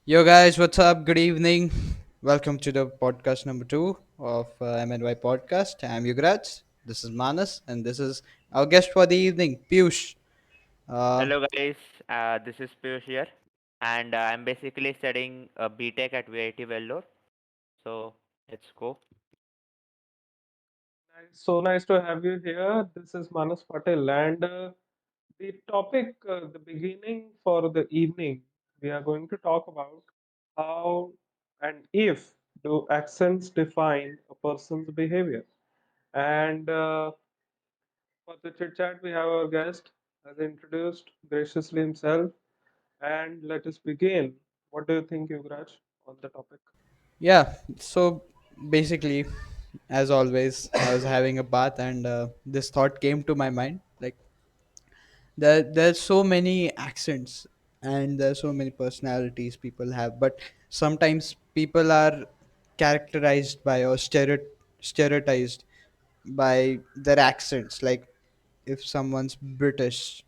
Yo, guys, what's up? Good evening. Welcome to the podcast number two of M&Y Podcast. I'm Yugraj. This is Manas, and this is our guest for the evening, Piyush. Uh, Hello guys, this is Piyush here, and I'm basically studying BTech at VIT Vellore. So let's go. So nice to have you here. This is Manas Patil, and the topic, the beginning for the evening, we are going to talk about how and if do accents define a person's behavior. And for the chit chat, we have our guest as introduced graciously himself. And let us begin. What do you think, Yugraj, on the topic? yeah, so basically, as always, I was having a bath, and this thought came to my mind. Like, there's so many accents, and there's so many personalities people have, but sometimes people are characterized by or stereotyped by their accents. Like, if someone's British,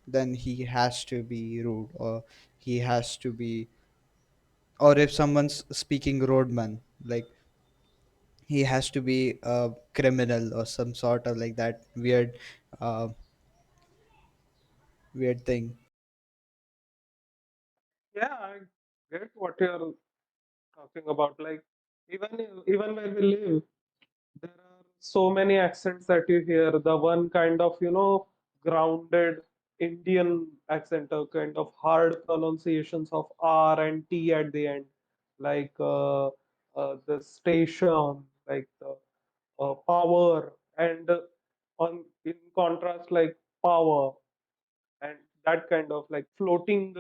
then he has to be rude, or he has to be, or if someone's speaking roadman, like he has to be a criminal or some sort of like that uh, weird thing. Yeah, I get what you're talking about. Like, even where we live, there are so many accents that you hear. The one kind of, grounded Indian accent, a kind of hard pronunciations of R and T at the end, like the station, like the power, and on in contrast, like power, and that kind of like floating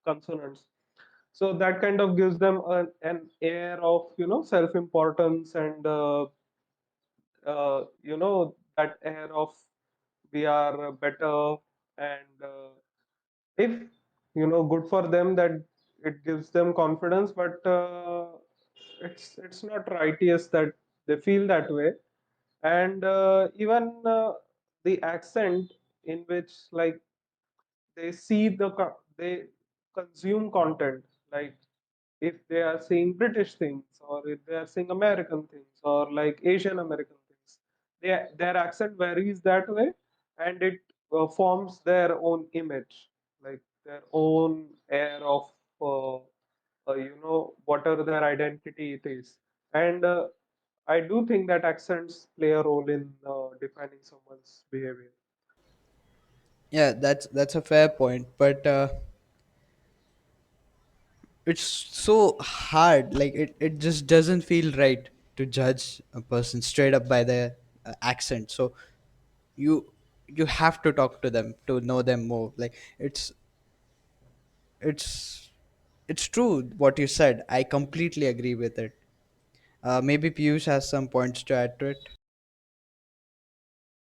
consonants. So that kind of gives them an air of self-importance and that air of we are better, and if good for them that it gives them confidence, but it's not righteous that they feel that way. And even the accent in which, like, they consume content, like if they are seeing British things, or if they are seeing American things, or like Asian American things, their accent varies that way, and it forms their own image, like their own air of whatever their identity it is. And I do think that accents play a role in defining someone's behavior. Yeah, that's a fair point, but it's so hard. Like, it just doesn't feel right to judge a person straight up by their accent. So you you have to talk to them to know them more. Like, it's it's true what you said. I completely agree with it. Maybe Piyush has some points to add to it.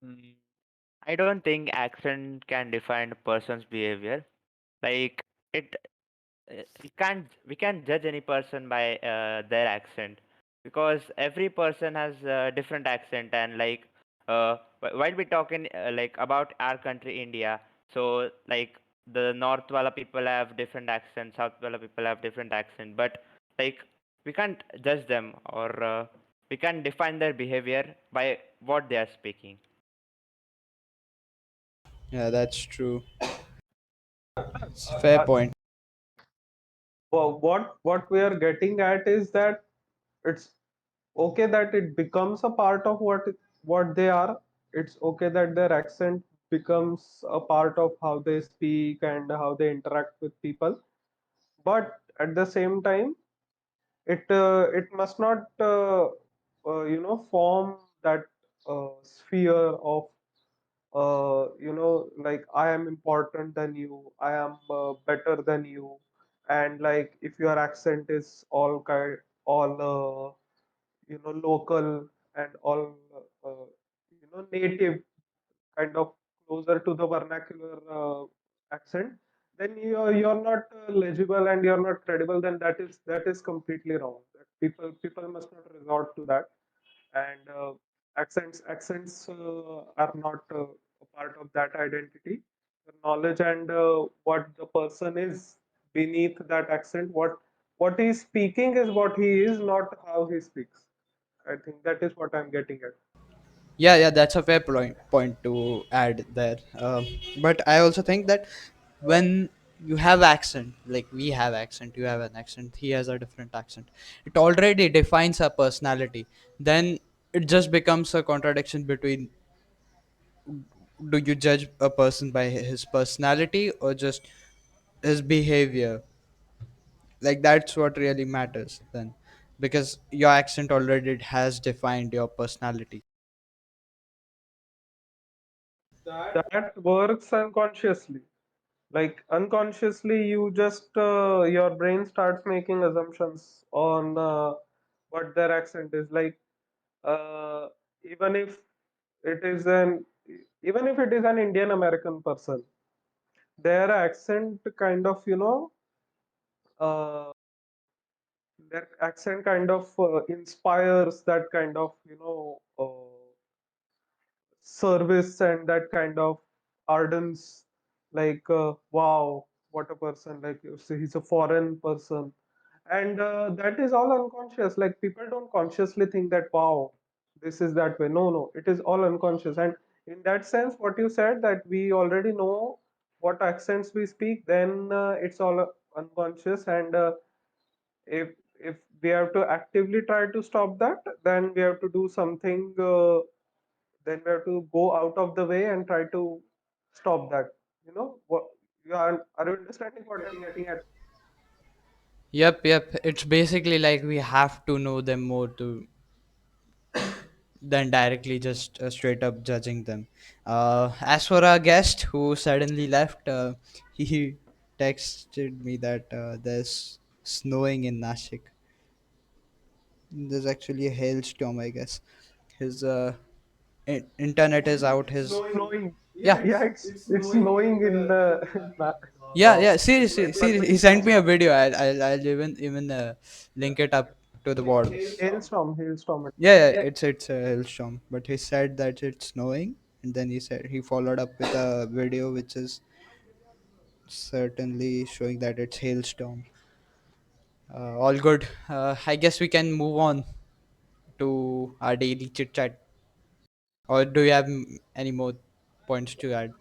Mm, I don't think accent can define a person's behavior. Like it, we can't judge any person by their accent because every person has a different accent and like while we talking like about our country India, so like the north wala people have different accents, south wala people have different accent, but like we can't judge them or we can't define their behavior by what they are speaking. Yeah, that's true. It's a fair point. Well, what we are getting at is that it's okay that it becomes a part of what they are. It's okay that their accent becomes a part of how they speak and how they interact with people. But at the same time, it must not form that sphere of like I am important than you, I am better than you, and like if your accent is all local and all native, kind of closer to the vernacular accent, then you're not legible and you're not credible. Then that is completely wrong. That people must not resort to that. And accents are not a part of that identity. The knowledge and what the person is beneath that accent, what what he's speaking is what he is, not how he speaks. I think that is what I'm getting at. Yeah, yeah, that's a fair point to add there. But I also think that when you have accent, like we have accent, you have an accent, he has a different accent, it already defines a personality. Then it just becomes a contradiction between, do you judge a person by his personality or just his behavior? Like that's what really matters then, because your accent already has defined your personality. That works unconsciously. Like unconsciously, you just your brain starts making assumptions on what their accent is. Like uh, even if it is an even if it is an Indian American person, their accent kind of uh, their accent kind of inspires that kind of service and that kind of ardence, like wow, what a person, like you see, he's a foreign person. And that is all unconscious. Like people don't consciously think that wow, this is that way. No, no, it is all unconscious. And in that sense, what you said, that we already know what accents we speak, then it's all unconscious. And if we have to actively try to stop that, then we have to do something, then we have to go out of the way and try to stop that. You know what? Are you understanding what I'm getting at? Yep, yep, it's basically like we have to know them more to than directly just straight up judging them. As for our guest who suddenly left, he texted me that there's snowing in Nashik. There's actually a hailstorm, I guess. His internet is out. His Snowing. yeah, Yeah, it's snowing in yeah, wow. yeah. Seriously, seriously, he sent me a video. I'll even link it up to the board. Hailstorm, hailstorm. Yeah, yeah, it's a hailstorm. But he said that it's snowing, and then he said he followed up with a video which is certainly showing that it's hailstorm. All good. I guess we can move on to our daily chit chat. Or do you have any more points to add?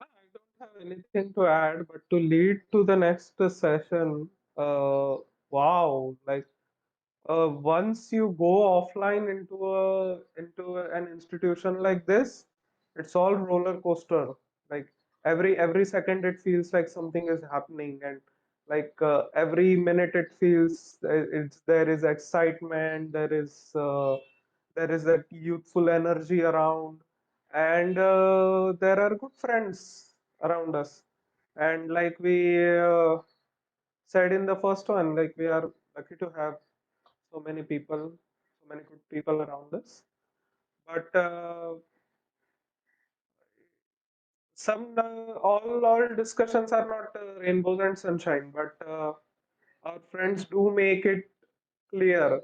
I don't have anything to add, but to lead to the next session, wow, like once you go offline an institution like this, it's all roller coaster. Like every second it feels like something is happening, and like every minute it feels it's there is excitement, there is that youthful energy around, and there are good friends around us. And like we said in the first one, like we are lucky to have so many people, so many good people around us. But some all discussions are not rainbows and sunshine. But our friends do make it clear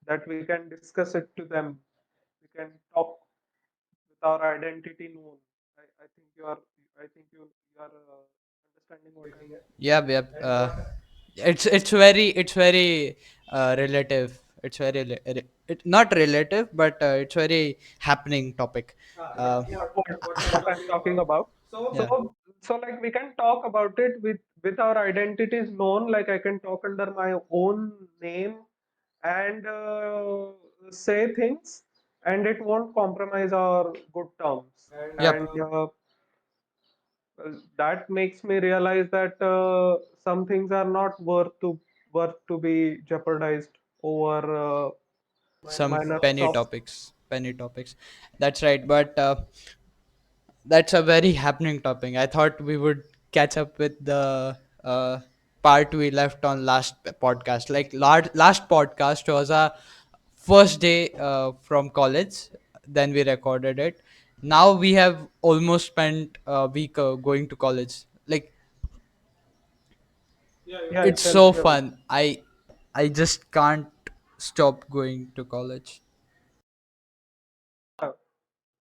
that we can discuss it to them. We can talk with our identity known. I think you are. I think you are understanding what I'm Yep, yep. and It's very relative. It's very not relative, but it's very happening topic. Uh, what I'm talking about. yeah, So like we can talk about it with our identities known. Like I can talk under my own name and say things, and it won't compromise our good terms. yep. And that makes me realize that some things are not worth to be jeopardized over Some minor penny stuff. topics, penny topics. That's right. But that's a very happening topic. I thought we would catch up with the part we left on last podcast. Like last podcast was our first day from college. Then we recorded it. Now we have almost spent a week going to college. Like Yeah, you it's can so share. fun. I just can't stop going to college.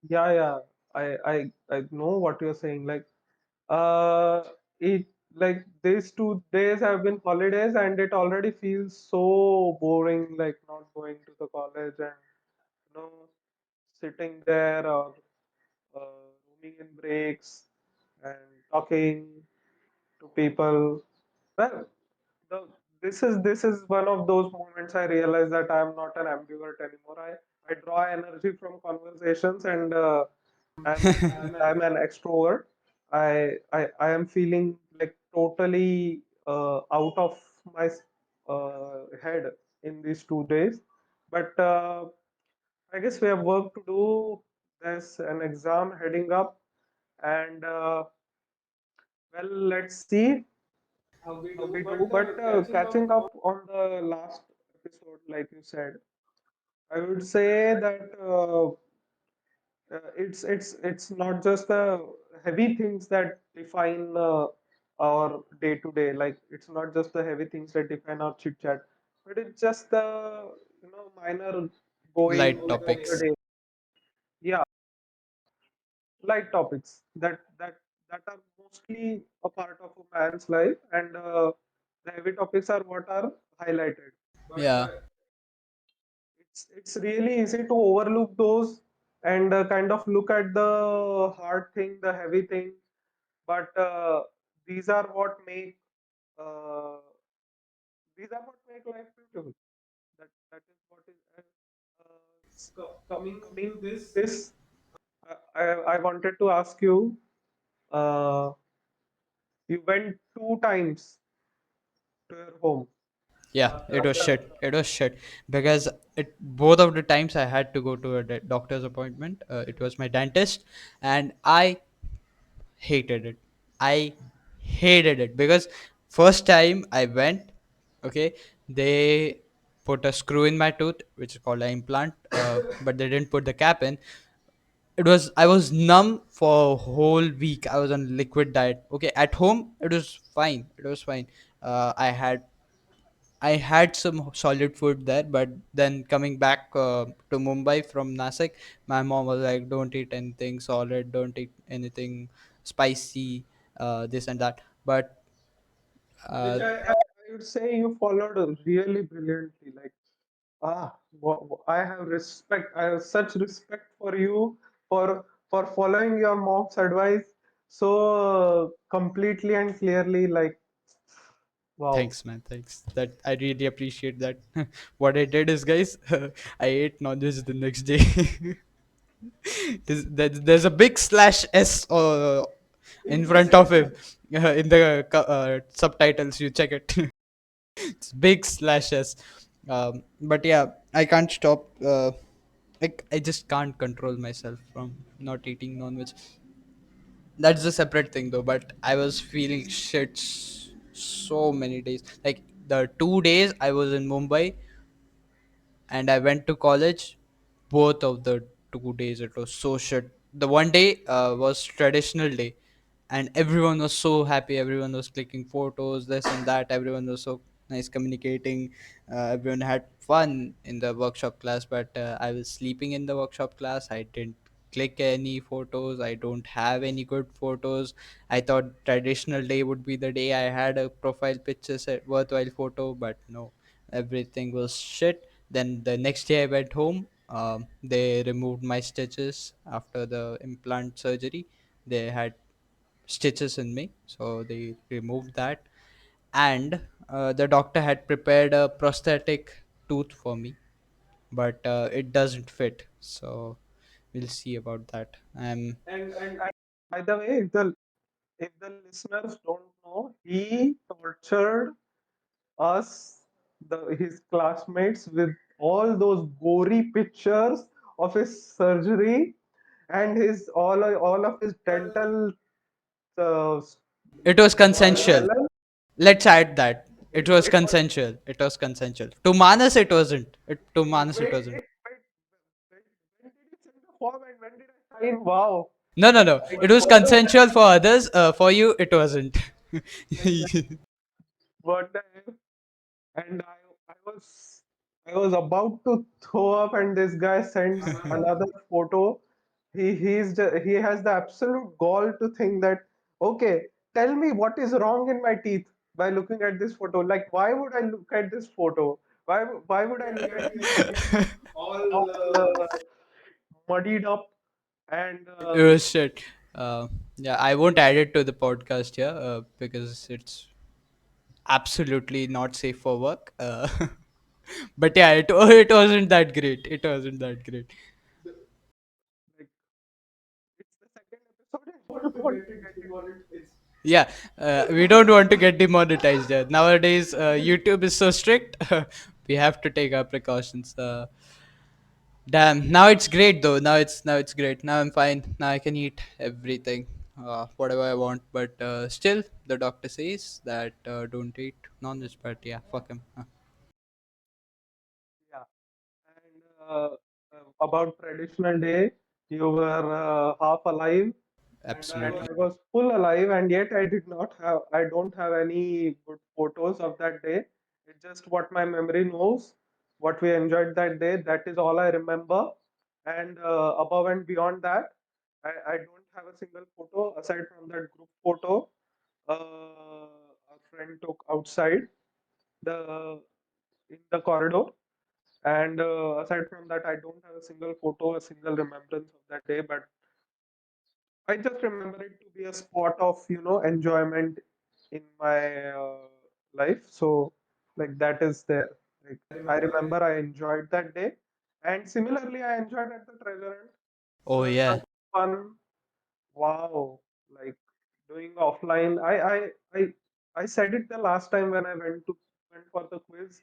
Yeah, yeah. I know what you're saying. Like uh it like these 2 days have been holidays and it already feels so boring, like not going to the college and you know sitting there or rooming in breaks and talking to people. Well, the, this is one of those moments I realize that I am not an ambivert anymore. I draw energy from conversations and I'm an extrovert. I am feeling like totally out of my head in these 2 days. But I guess we have work to do. There's an exam heading up, and well, let's see how we do. But catching up on the last episode, like you said, I would say that it's not just the heavy things that define our day to day. Like it's not just the heavy things that define our chit chat, but it's just the minor going Light of the topics. day. Yeah, light topics that are mostly a part of a man's life, and the heavy topics are what are highlighted. But Yeah. it's really easy to overlook those and kind of look at the hard thing, the heavy thing. But these are what make uh, these are what make life beautiful. That is what is coming to this. I wanted to ask you. Uh, you went 2 times to your home Yeah, it was after. shit. It was shit because it both of the times I had to go to a doctor's appointment. It was my dentist, and I hated it. I hated it because first time I went, okay, they put a screw in my tooth, which is called an implant, but they didn't put the cap in. I was numb for a whole week. I was on liquid diet. Okay, at home it was fine. It was fine. I had some solid food there, but then coming back to Mumbai from Nasik, my mom was like, "Don't eat anything solid. Don't eat anything spicy. This and that." But uh, I would say you followed really brilliantly. Like, I have respect. I have such respect for you for following your mom's advice so completely and clearly. Like, wow. thanks, man. Thanks. That I really appreciate that. What I did is, guys, I ate non-veg the next day. There's a big slash S in front of him in the subtitles. You check it. It's big slash S. But yeah, I can't stop. I just can't control myself from not eating non-veg. That's a separate thing though. But I was feeling shit so many days. Like the 2 days I was in Mumbai and I went to college. Both of the 2 days it was so shit. The one day was traditional day, and everyone was so happy. Everyone was clicking photos, this and that. Everyone was so nice communicating. Everyone had fun in the workshop class, but I was sleeping in the workshop class. I didn't click any photos. I don't have any good photos. I thought traditional day would be the day I had a profile picture set worthwhile photo, but no, everything was shit. Then the next day I went home. They removed my stitches after the implant surgery. They had stitches in me, so they removed that. And the doctor had prepared a prosthetic tooth for me, but it doesn't fit. So we'll see about that. And by the way, if the listeners don't know, he tortured us, his classmates, with all those gory pictures of his surgery and his all of his dental uh, It was consensual. challenge. Let's add that it was consensual. It was consensual. To Manas, it wasn't. To Manas, it Wait, wasn't. wait, wait. When did you send the form and when did I sign? Wow. No, no, no. It was consensual for others. For you, it wasn't. What the hell? And I was about to throw up, and this guy sends another photo. He has the absolute gall to think that okay, tell me what is wrong in my teeth by looking at this photo. Like, why would I look at this photo? Why would I look at your teeth all muddied up and It was shit. Uh, yeah, I won't add it to the podcast here because it's absolutely not safe for work. But yeah, it wasn't that great. It wasn't that great. like it's the second episode and you want to get demonetized. Yeah, we don't want to get demonetized. Nowadays, YouTube is so strict. We have to take our precautions. Damn. Now it's great though. Now it's great. Now I'm fine. Now I can eat everything, whatever I want. But still, the doctor says that don't eat non-veg. But yeah, fuck him. Yeah. And about traditional day, you were half alive, and Absolutely. I was full alive, and yet I don't have any good photos of that day. It's just what my memory knows, what we enjoyed that day. That is all I remember. And above and beyond that, I don't have a single photo aside from that group photo a friend took outside the in the corridor. And aside from that, I don't have a single photo, a single remembrance of that day. But I just remember it to be a spot of, enjoyment in my life. So, like, that is there. Like, I remember I enjoyed that day. And similarly, I enjoyed at the treasure hunt. Oh yeah. Such fun. Wow. Like, doing offline. I said it the last time when I went for the quiz,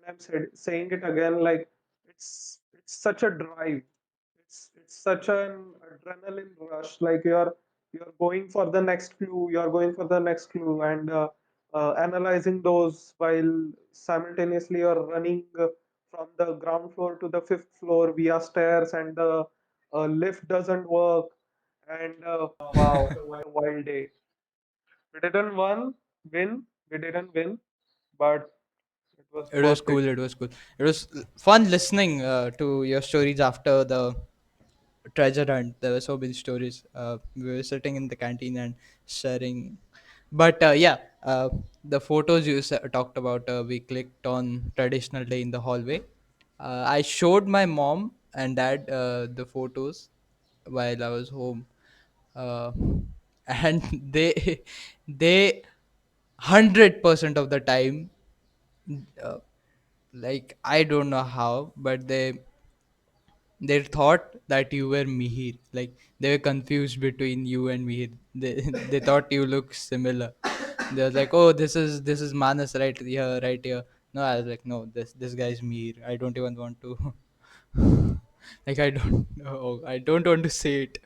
and saying it again. Like, it's such a drive. It's such an adrenaline rush. Like, you're going for the next clue. You're going for the next clue, and analyzing those while simultaneously you're running from the ground floor to the fifth floor via stairs, and the lift doesn't work. And wow, what a wild day! We didn't win. We didn't win, but it was It was worth it. cool. It was cool. It was fun listening to your stories after the treasure hunt. There were so many stories. We were sitting in the canteen and sharing. But yeah, the photos you talked about, we clicked on traditional day in the hallway. I showed my mom and dad the photos while I was home, uh, and they 100% of the time, uh, like I don't know how, but they thought that you were Mihir. Like they were confused between you and Mihir. They they thought you look similar. They were like, "Oh, this is Manas right here, right here." No, I was like, "No, this guy is Mihir. I don't even want to." Like I don't know. I don't want to say it.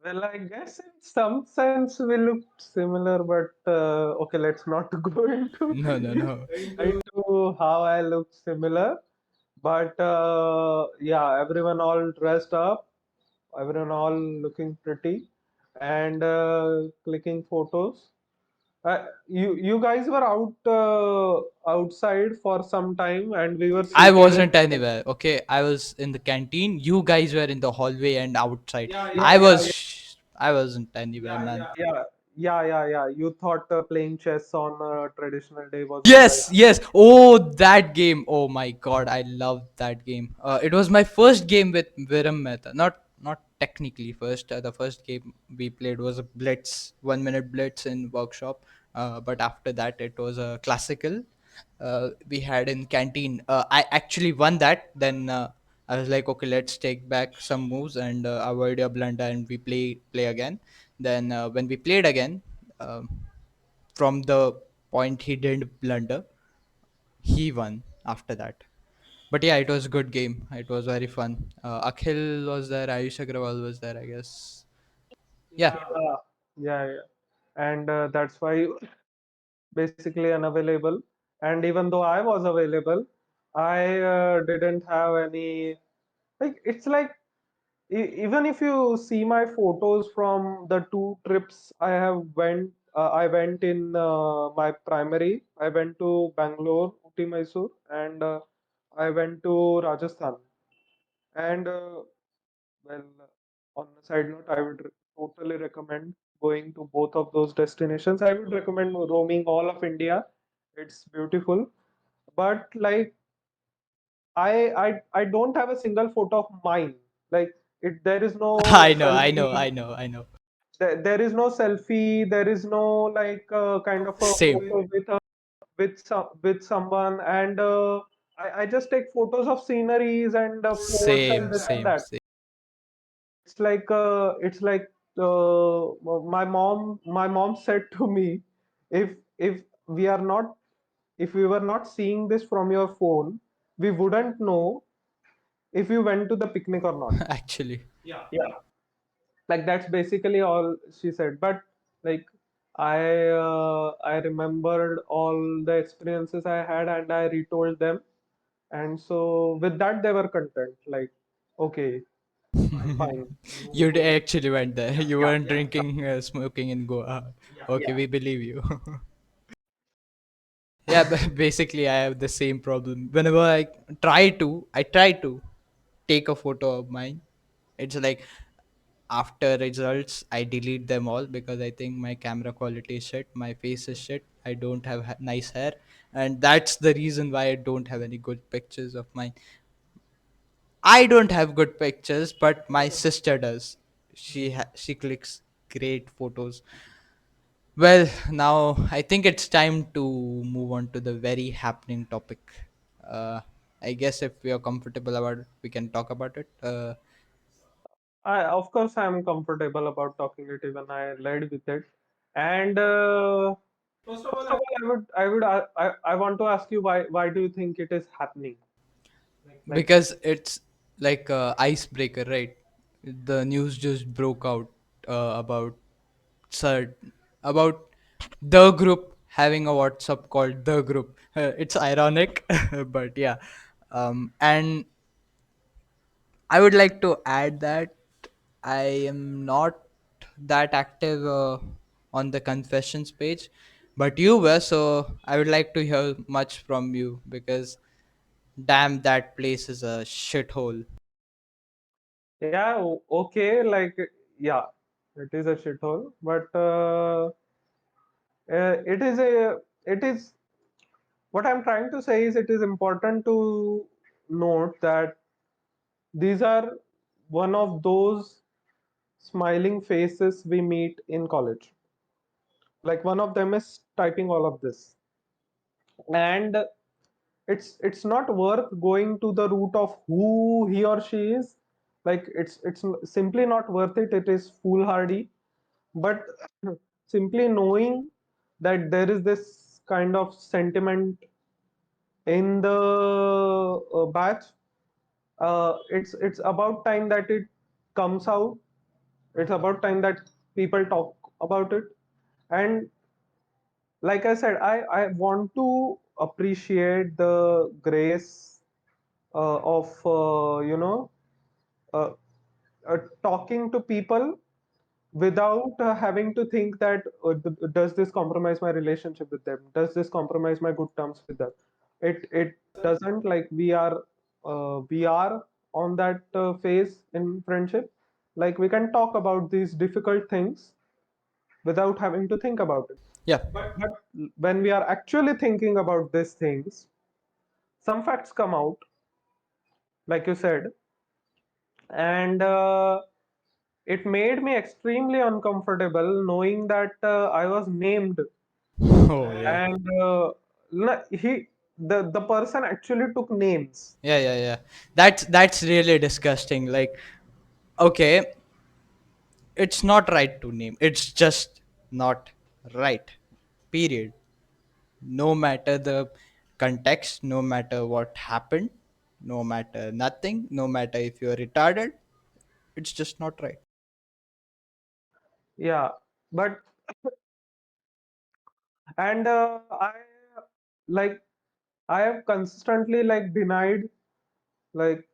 Well, I guess in some sense we looked similar, but okay, let's not go No, no, no. into how I look similar. But yeah, everyone all dressed up, everyone all looking pretty, and clicking photos. You guys were outside for some time, and we were I seated. wasn't anywhere. Okay, I was in the canteen. You guys were in the hallway and outside. Yeah, yeah, yeah, I wasn't anywhere, man. yeah, yeah. You thought playing chess on a traditional day was a good Yes, idea. yes. Oh, that game. Oh my god, I loved that game. It was my first game with Viram Mehta. Not technically first. The first game we played was a Blitz, 1 minute Blitz in workshop. But after that, it was a classical. We had in canteen. I actually won that. Then I was like, okay, let's take back some moves and avoid your blunder, and we play again. Then when we played again. From the point he didn't blunder, he won after that. But yeah, it was a good game. It was very fun. Akhil was there. Ayush Agrawal was there, I guess. Yeah, Yeah, yeah. And that's why you basically unavailable. And even though I was available, I didn't have any. Like, it's like, even if you see my photos from the two trips I went in my primary. I went to Bangalore, Uti, Mysore, and I went to Rajasthan. And well, on a side note, I would totally recommend going to both of those destinations. I would recommend roaming all of India. It's beautiful. But like I don't have a single photo of mine. Like there is no I know, I know, selfie. I know, I know. There is no selfie. There is no like kind of a Same, photo with someone, and I just take photos of sceneries and floats and same, this and same, that. same. It's like my mom said to me, if we are not if we were not seeing this from your phone, we wouldn't know if you went to the picnic or not. Actually. Yeah, like that's basically all she said. But like I remembered all the experiences I had and I retold them, and so with that they were content. Like, okay, fine. You actually went there. You Yeah, weren't drinking, smoking in Goa. Okay, yeah. we believe you. Yeah, but basically, I have the same problem. Whenever I try to take a photo of mine. It's like after results, I delete them all because I think my camera quality is shit, my face is shit, I don't have nice hair, and that's the reason why I don't have any good pictures of mine. I don't have good pictures, but my sister does. She clicks great photos. Well, now I think it's time to move on to the very happening topic. Uh, I guess if we are comfortable about it, we can talk about it. Of course, I'm comfortable about talking it. Even I led with it. And first of all, I want to ask you why do you think it is happening? Like, Because it's like a icebreaker, right? The news just broke out about cert about the group having a WhatsApp called the group. It's ironic, but yeah. And I would like to add that I am not that active on the confessions page, but you were, so I would like to hear much from you because damn, that place is a shithole. yeah, okay, like yeah, it is a shithole, but it is what I'm trying to say is it is important to note that these are one of those smiling faces we meet in college. Like one of them is typing all of this, and it's not worth going to the root of who he or she is. Like it's simply not worth it. It is foolhardy. But simply knowing that there is this kind of sentiment in the batch, it's about time that it comes out. It's about time that people talk about it. And like I said, I want to appreciate the grace of uh, talking to people without having to think that does this compromise my relationship with them? Does this compromise my good terms with them? It doesn't. Like we are on that phase in friendship. Like we can talk about these difficult things without having to think about it. Yeah. But when we are actually thinking about these things, some facts come out, like you said, and it made me extremely uncomfortable knowing that I was named, Oh yeah. and the person actually took names. Yeah, yeah, yeah. That's really disgusting. Like, okay, it's not right to name. It's just not right. Period. No matter the context, no matter what happened, no matter nothing, no matter if you're retarded, it's just not right. Yeah, but and like I have consistently like denied. Like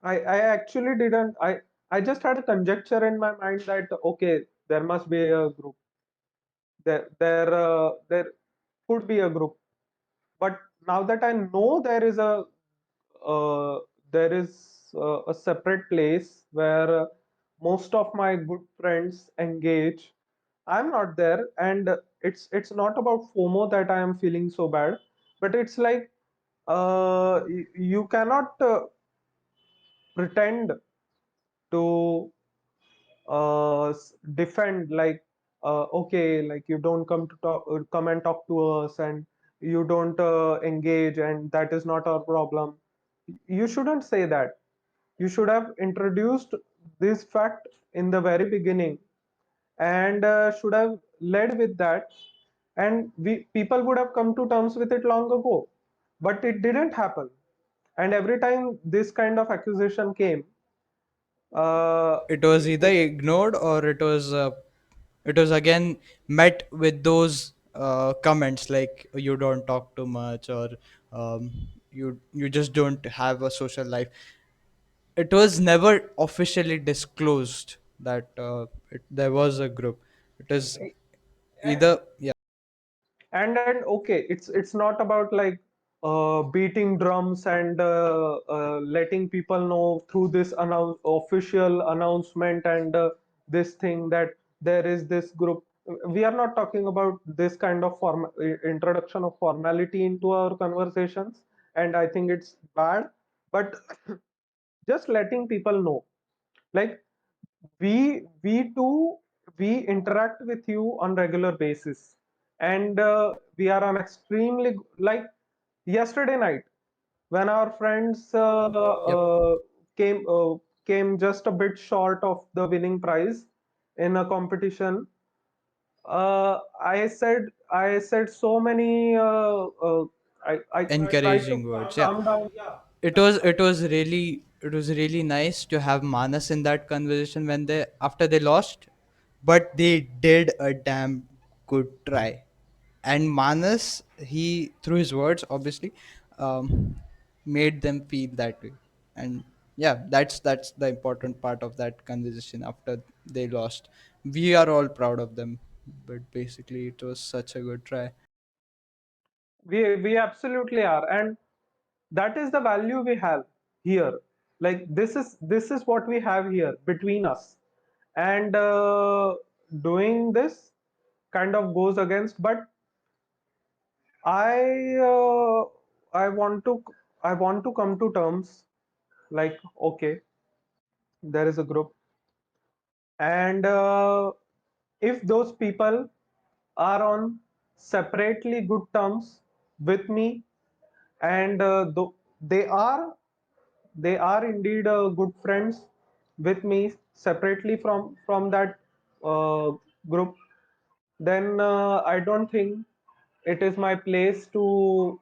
I actually didn't. I just had a conjecture in my mind that okay, there must be a group. There could be a group. But now that I know uh, there is a separate place where most of my good friends engage, I'm not there, and it's not about FOMO that I am feeling so bad, but it's like you cannot pretend to defend like okay, like you don't come to talk, come and talk to us, and you don't engage, and that is not our problem. You shouldn't say that. You should have introduced this fact in the very beginning, and should have led with that, and we people would have come to terms with it long ago, but it didn't happen. And every time this kind of accusation came, uh, It was either ignored, or it was again met with those comments like you don't talk too much, or um, you just don't have a social life. It was never officially disclosed that there was a group. It is either, yeah. and okay, it's not about like beating drums and letting people know through this official announcement, and this thing that there is this group. We are not talking about this kind of introduction of formality into our conversations, and I think it's bad. But just letting people know, like we too, we interact with you on regular basis, and we are on extremely like yesterday night when our friends Yep. came came just a bit short of the winning prize in a competition. I said so many I tried to Encouraging words, yeah. calm down. It was really nice to have Manas in that conversation when they after they lost, but they did a damn good try. And Manas, he through his words obviously, um, made them feel that way. And yeah, that's the important part of that conversation after they lost. We are all proud of them, but basically it was such a good try. We absolutely are, and that is the value we have here. Like this is what we have here between us, and doing this kind of goes against. But I uh, I want to I want to come to terms, like okay, there is a group, and if those people are on separately good terms with me, and they are they are indeed good friends with me separately from that uh, group, then I don't think it is my place to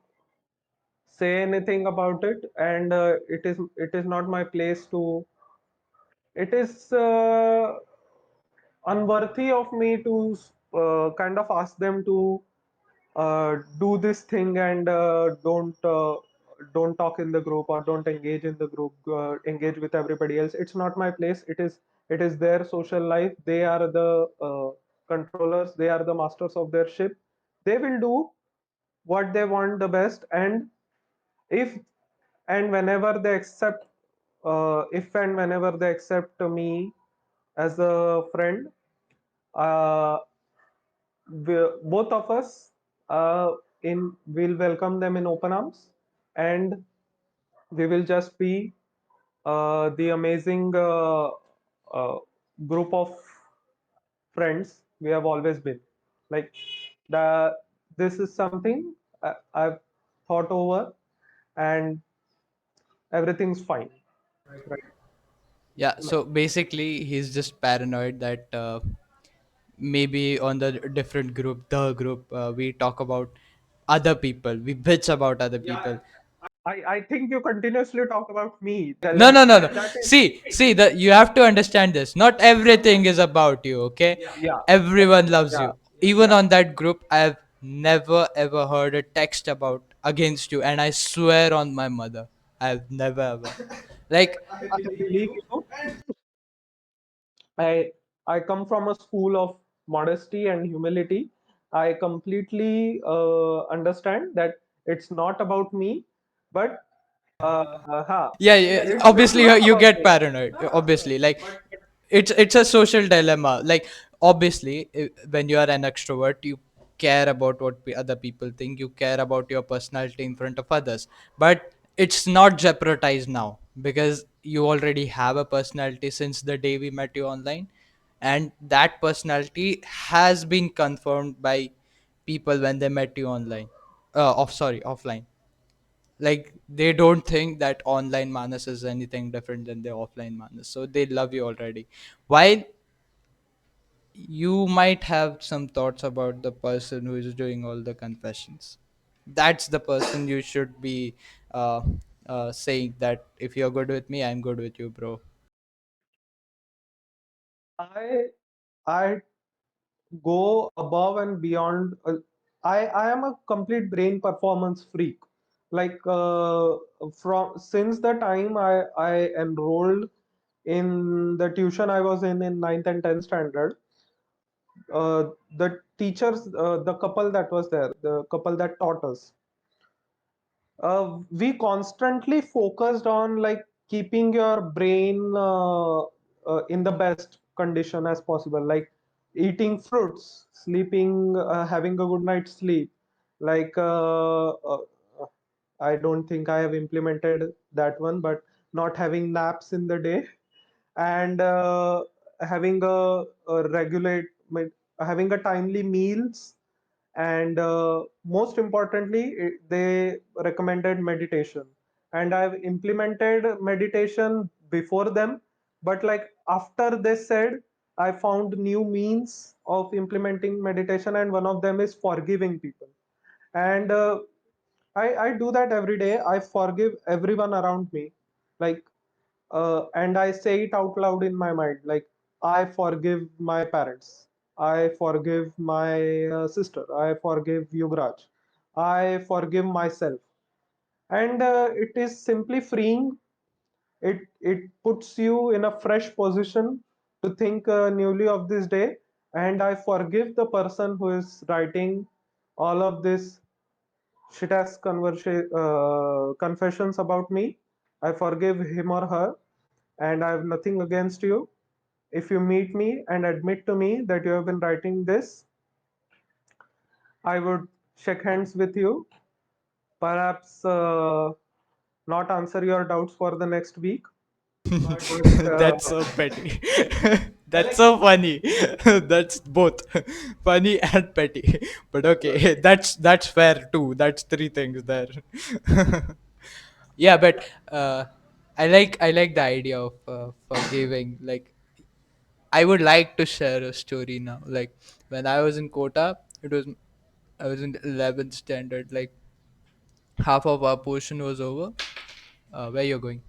say anything about it, and it is not my place to. It is unworthy of me to kind of ask them to do this thing, and don't talk in the group, or don't engage in the group, engage with everybody else. It's not my place. It is their social life. They are the controllers. They are the masters of their ship. They will do what they want the best, and if and whenever they accept if and whenever they accept me as a friend, uh, both of us in will welcome them in open arms, and we will just be the amazing uh, group of friends we have always been. Like the this is something I've thought over, and everything's fine, right? Yeah, so basically he's just paranoid that maybe on the different group, the group, we talk about other people, we bitch about other people. I think you continuously talk about me. That No, no, no, no. that is See, that you have to understand this. Not everything is about you, okay? yeah, Everyone loves yeah. you. Even on that group, I have never ever heard a text about against you, and I swear on my mother, I've never ever. Like, I believe you. I I come from a school of modesty and humility. I completely understand that it's not about me, but yeah, yeah, it's obviously not you about get me. paranoid. Obviously, like it's a social dilemma. Like obviously, when you are an extrovert, you care about what other people think, you care about your personality in front of others, but it's not jeopardized now because you already have a personality since the day we met you online, and that personality has been confirmed by people when they met you online, offline. Like, they don't think that online Manas is anything different than the offline Manas, so they love you already. While you might have some thoughts about the person who is doing all the confessions, that's the person you should be uh, saying that if you're good with me, I'm good with you, bro. I I go above and beyond. I am a complete brain performance freak. Like from since the time I enrolled in the tuition I was in ninth and 10th standard, the teachers, the couple that was there, the couple that taught us, we constantly focused on like keeping your brain in the best condition as possible, like eating fruits, sleeping, having a good night's sleep. Like I don't think I have implemented that one, but not having naps in the day, and having a regulate having a timely meals, and most importantly, they recommended meditation, and I've implemented meditation before them, but like after they said, I found new means of implementing meditation, and one of them is forgiving people. And I do that every day. I forgive everyone around me, like and I say it out loud in my mind, like I forgive my parents, I forgive my sister, I forgive Yugraj, I forgive myself, and it is simply freeing. It puts you in a fresh position to think newly of this day, and I forgive the person who is writing all of this shit ass confessions about me. I forgive him or her, and I have nothing against you. If you meet me and admit to me that you have been writing this, I would shake hands with you, perhaps not answer your doubts for the next week, but That's so petty. That's so funny. That's both funny and petty. But okay, that's fair too. That's three things there. Yeah, but I like the idea of forgiving. Like, I would like to share a story now. Like, when I was in Kota, I was in 11th standard. Like, half of our portion was over. Where you're going?